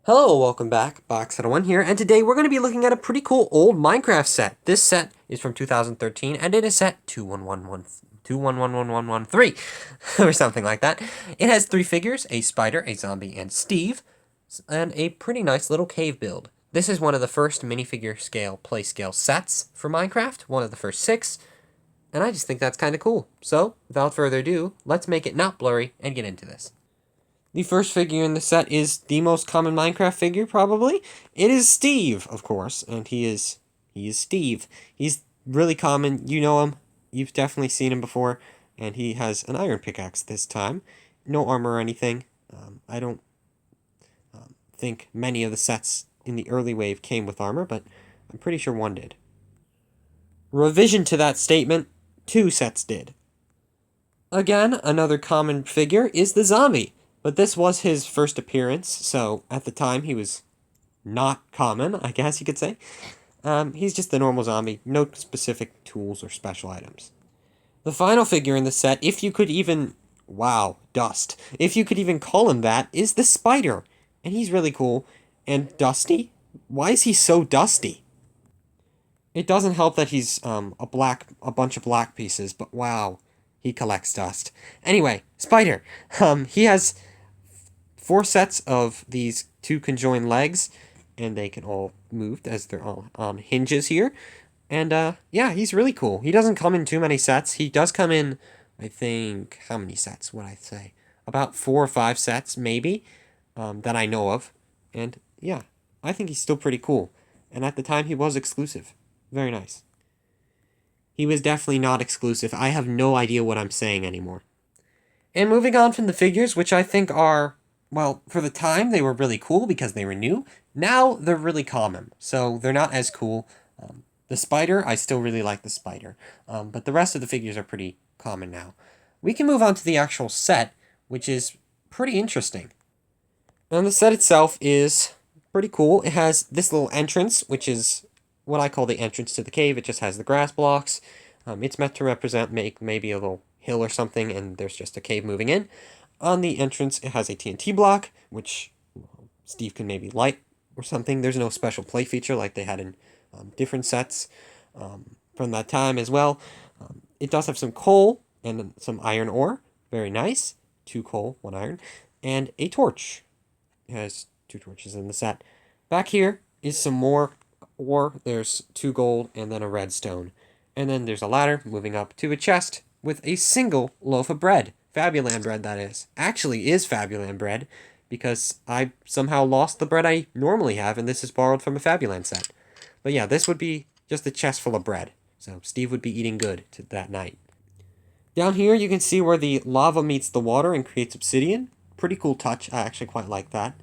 Hello, welcome back, Box1 here, and today we're going to be looking at a pretty cool old Minecraft set. This set is from 2013, and it is set 2111113, or something like that. It has three figures, a spider, a zombie, and Steve, and a pretty nice little cave build. This is one of the first minifigure scale play scale sets for Minecraft, one of the first 6, and I just think that's kind of cool. So, without further ado, let's make it not blurry and get into this. The first figure in the set is the most common Minecraft figure, probably. It is Steve, of course, and he is Steve. He's really common. You know him. You've definitely seen him before, and he has an iron pickaxe this time. No armor or anything. I don't think many of the sets in the early wave came with armor, but I'm pretty sure one did. Revision to that statement, 2 sets did. Again, another common figure is the zombie. But this was his first appearance, so at the time he was not common, I guess you could say. He's just a normal zombie, no specific tools or special items. The final figure in the set, if you could even... Wow, dust. If you could even call him that, is the spider. And he's really cool. And dusty? Why is he so dusty? It doesn't help that he's a bunch of black pieces, but wow, he collects dust. Anyway, spider. He has 4 sets of these 2 conjoined legs, and they can all move as they're all on hinges here. And yeah, he's really cool. He doesn't come in too many sets. He does come in, I think, how many sets would I say? About 4 or 5 sets, maybe, that I know of. And yeah, I think he's still pretty cool. And at the time, he was exclusive. Very nice. He was definitely not exclusive. I have no idea what I'm saying anymore. And moving on from the figures, which I think are, well, for the time, they were really cool because they were new. Now, they're really common, so they're not as cool. The spider, I still really like the spider, but the rest of the figures are pretty common now. We can move on to the actual set, which is pretty interesting. And the set itself is pretty cool. It has this little entrance, which is what I call the entrance to the cave. It just has the grass blocks. It's meant to represent maybe a little hill or something, and there's just a cave moving in. On the entrance, it has a TNT block, which Steve can maybe light or something. There's no special play feature like they had in different sets from that time as well. It does have some coal and some iron ore. Very nice. 2 coal, 1 iron. And a torch. It has 2 torches in the set. Back here is some more ore. There's 2 gold and then a redstone. And then there's a ladder moving up to a chest with a single loaf of bread. Fabuland bread, that is. Actually is Fabuland bread, because I somehow lost the bread I normally have, and this is borrowed from a Fabuland set. But yeah, this would be just a chest full of bread. So Steve would be eating good that night. Down here, you can see where the lava meets the water and creates obsidian. Pretty cool touch. I actually quite like that.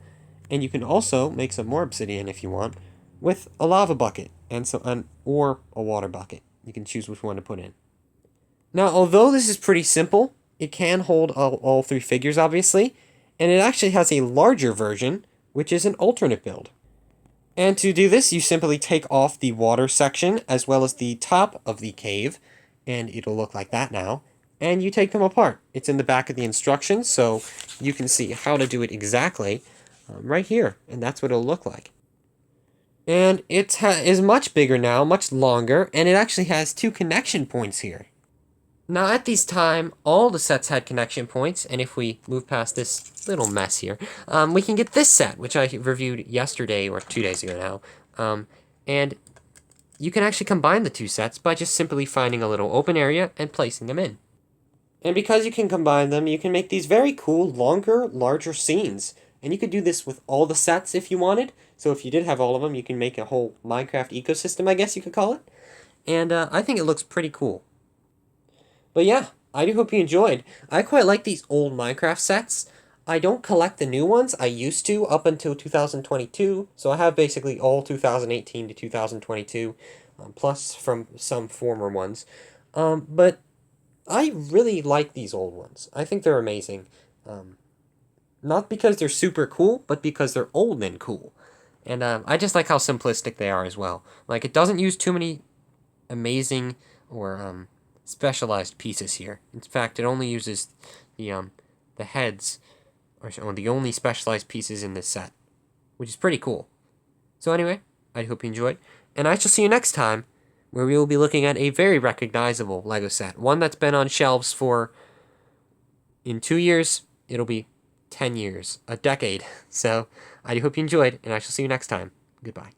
And you can also make some more obsidian if you want with a lava bucket or a water bucket. You can choose which one to put in. Now, although this is pretty simple, it can hold all 3 figures, obviously, and it actually has a larger version, which is an alternate build. And to do this, you simply take off the water section, as well as the top of the cave, and it'll look like that now, and you take them apart. It's in the back of the instructions, so you can see how to do it exactly right here, and that's what it'll look like. And it is much bigger now, much longer, and it actually has 2 connection points here. Now, at this time, all the sets had connection points, and if we move past this little mess here, we can get this set, which I reviewed yesterday, or 2 days ago now, and you can actually combine the 2 sets by just simply finding a little open area and placing them in. And because you can combine them, you can make these very cool, longer, larger scenes. And you could do this with all the sets if you wanted. So if you did have all of them, you can make a whole Minecraft ecosystem, I guess you could call it. And I think it looks pretty cool. But yeah, I do hope you enjoyed. I quite like these old Minecraft sets. I don't collect the new ones. I used to up until 2022. So I have basically all 2018 to 2022, plus from some former ones. But I really like these old ones. I think they're amazing. Not because they're super cool, but because they're old and cool. And I just like how simplistic they are as well. Like, it doesn't use too many amazing or specialized pieces here. In fact, it only uses the heads, or the only specialized pieces in this set. which is pretty cool. So anyway, I hope you enjoyed, and I shall see you next time, where we will be looking at a very recognizable LEGO set, one that's been on shelves for, in 2 years, it'll be 10 years, a decade. So I hope you enjoyed, and I shall see you next time. Goodbye.